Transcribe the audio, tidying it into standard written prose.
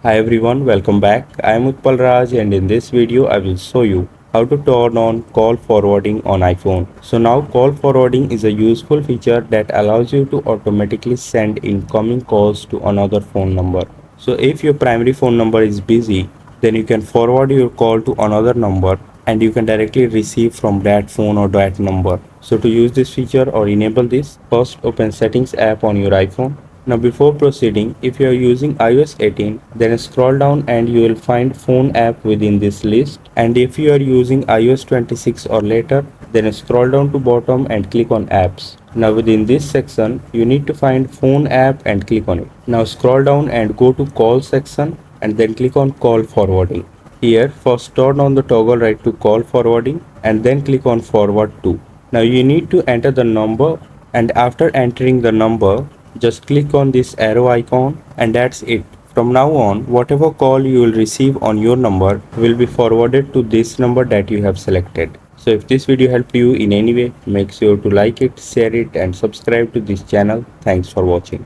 Hi everyone, welcome back. I am Utpal Raj and in this video I will show you how to turn on call forwarding on iPhone. So now call forwarding is a useful feature that allows you to automatically send incoming calls to another phone number. So if your primary phone number is busy, then you can forward your call to another number and you can directly receive from that phone or that number. So to use this feature or enable this, first open Settings app on your iPhone. Now before proceeding, if you are using iOS 18, then scroll down and you will find Phone app within this list. And if you are using iOS 26 or later, then scroll down to bottom and click on Apps. Now within this section, you need to find Phone app and click on it. Now scroll down and go to Call section and then click on Call Forwarding. Here, first turn on the toggle right to call forwarding and then click on Forward to. Now you need to enter the number and after entering the number, just click on this arrow icon and that's it. From now on, whatever call you will receive on your number will be forwarded to this number that you have selected. So if this video helped you in any way, make sure to like it, share it and subscribe to this channel. Thanks for watching.